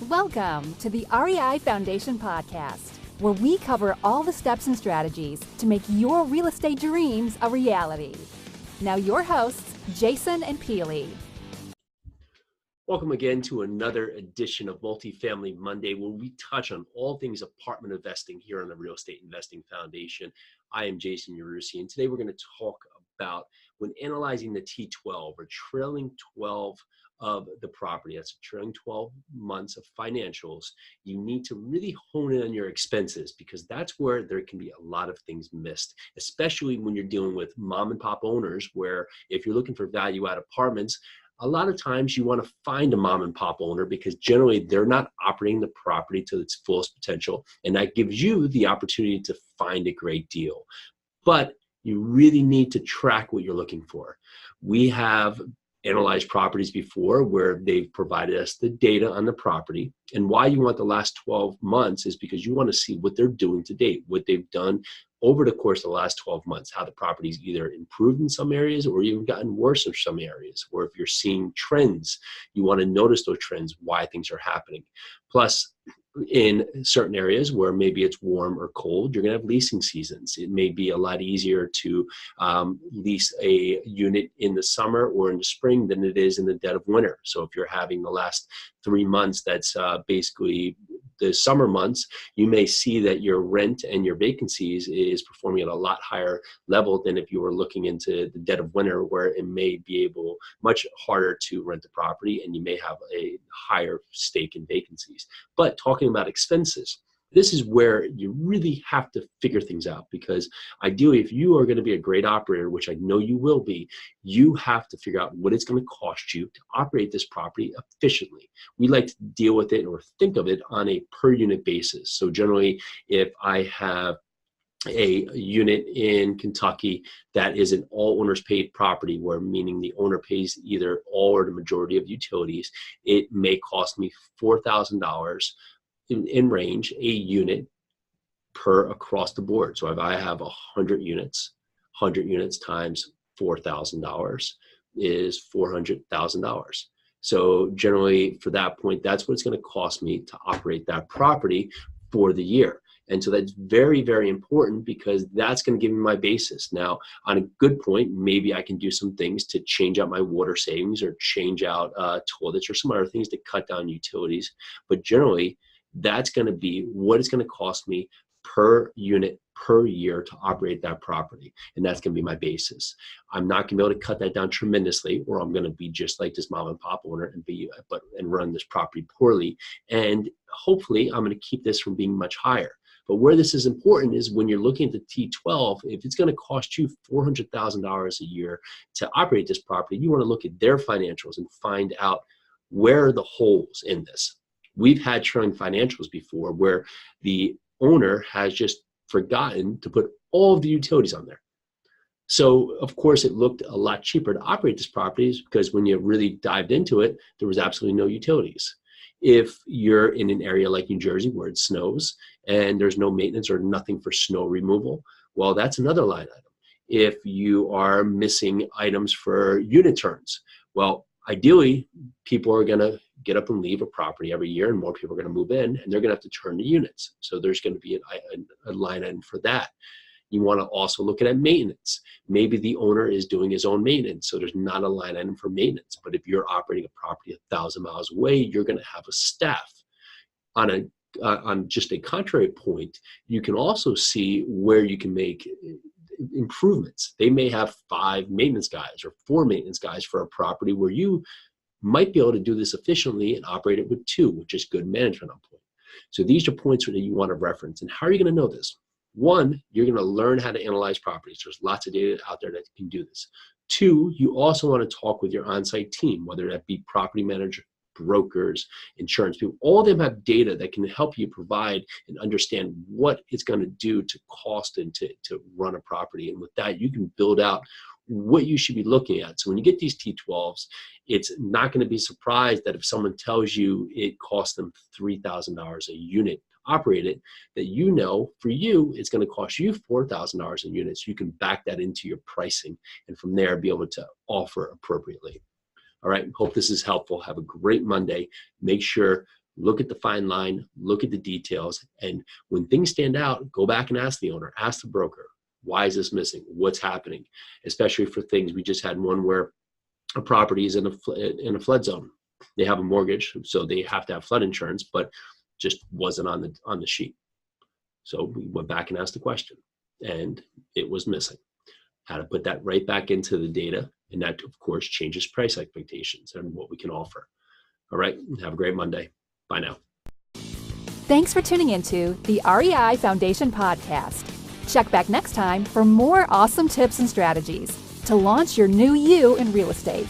Welcome to the REI Foundation podcast, where we cover all the steps and strategies to make your real estate dreams a reality. Now your hosts, Jason and Peely. Welcome again to another edition of Multifamily Monday, where we touch on all things apartment investing here on the Real Estate Investing Foundation. I am Jason Yarusi, and today we're going to talk about when analyzing the T12 or trailing 12 of the property. That's a trailing 12 months of financials. You need to really hone in on your expenses, because that's where there can be a lot of things missed, especially when you're dealing with mom and pop owners, where if you're looking for value add apartments, a lot of times you want to find a mom and pop owner because generally they're not operating the property to its fullest potential, and that gives you the opportunity to find a great deal. But you really need to track what you're looking for. We have analyzed properties before where they've provided us the data on the property, and why you want the last 12 months is because you want to see what they're doing to date, what they've done over the course of the last 12 months, how the property's either improved in some areas or even gotten worse in some areas. Or if you're seeing trends, you want to notice those trends, why things are happening. Plus, in certain areas where maybe it's warm or cold, you're going to have leasing seasons. It may be a lot easier to lease a unit in the summer or in the spring than it is in the dead of winter. So if you're having the last 3 months, that's basically the summer months, you may see that your rent and your vacancies is performing at a lot higher level than if you were looking into the dead of winter, where it may be much harder to rent the property and you may have a higher stake in vacancies. But talking about expenses, this is where you really have to figure things out, because ideally, if you are going to be a great operator, which I know you will be, you have to figure out what it's going to cost you to operate this property efficiently. We like to deal with it or think of it on a per unit basis. So generally, if I have a unit in Kentucky that is an all owners paid property, where meaning the owner pays either all or the majority of utilities, it may cost me $4,000 in range a unit per across the board. So if I have 100 units times $4,000 is $400,000. So generally for that point, that's what it's going to cost me to operate that property for the year. And so that's very, very important, because that's going to give me my basis. Now, on a good point, maybe I can do some things to change out my water savings or change out toilets or some other things to cut down utilities. But generally, that's going to be what it's going to cost me per unit per year to operate that property. And that's going to be my basis. I'm not going to be able to cut that down tremendously, or I'm going to be just like this mom and pop owner and run this property poorly. And hopefully I'm going to keep this from being much higher. But where this is important is when you're looking at the T12, if it's going to cost you $400,000 a year to operate this property, you want to look at their financials and find out where are the holes in this. We've had trailing financials before where the owner has just forgotten to put all of the utilities on there. So of course it looked a lot cheaper to operate this property, because when you really dived into it, there was absolutely no utilities. If you're in an area like New Jersey where it snows and there's no maintenance or nothing for snow removal, well, that's another line item. If you are missing items for unit turns, well, ideally, people are going to get up and leave a property every year, and more people are going to move in, and they're going to have to turn the units. So there's going to be a line item for that. You want to also look at maintenance. Maybe the owner is doing his own maintenance, so there's not a line item for maintenance. But if you're operating a property 1,000 miles away, you're going to have a staff. On just a contrary point, you can also see where you can make improvements. They may have 5 maintenance guys or 4 maintenance guys for a property, where you might be able to do this efficiently and operate it with 2, which is good management on point. So these are points that you want to reference. And how are you going to know this? 1, you're going to learn how to analyze properties. There's lots of data out there that can do this. 2, you also want to talk with your on-site team, whether that be property manager, brokers, insurance people. All of them have data that can help you provide and understand what it's going to do to cost and to run a property. And with that, you can build out what you should be looking at. So when you get these T12s, it's not going to be surprised that if someone tells you it costs them $3,000 a unit to operate it, that you know for you, it's going to cost you $4,000 a unit. So you can back that into your pricing, and from there be able to offer appropriately. All right, hope this is helpful. Have a great Monday. Make sure look at the fine line, look at the details. And when things stand out, go back and ask the owner, ask the broker, why is this missing? What's happening? Especially for things, we just had one where a property is in a flood zone. They have a mortgage, so they have to have flood insurance, but just wasn't on the sheet. So we went back and asked the question, and it was missing. Had to put that right back into the data, and that, of course, changes price expectations and what we can offer. All right, have a great Monday. Bye now. Thanks for tuning into the REI Foundation podcast. Check back next time for more awesome tips and strategies to launch your new you in real estate.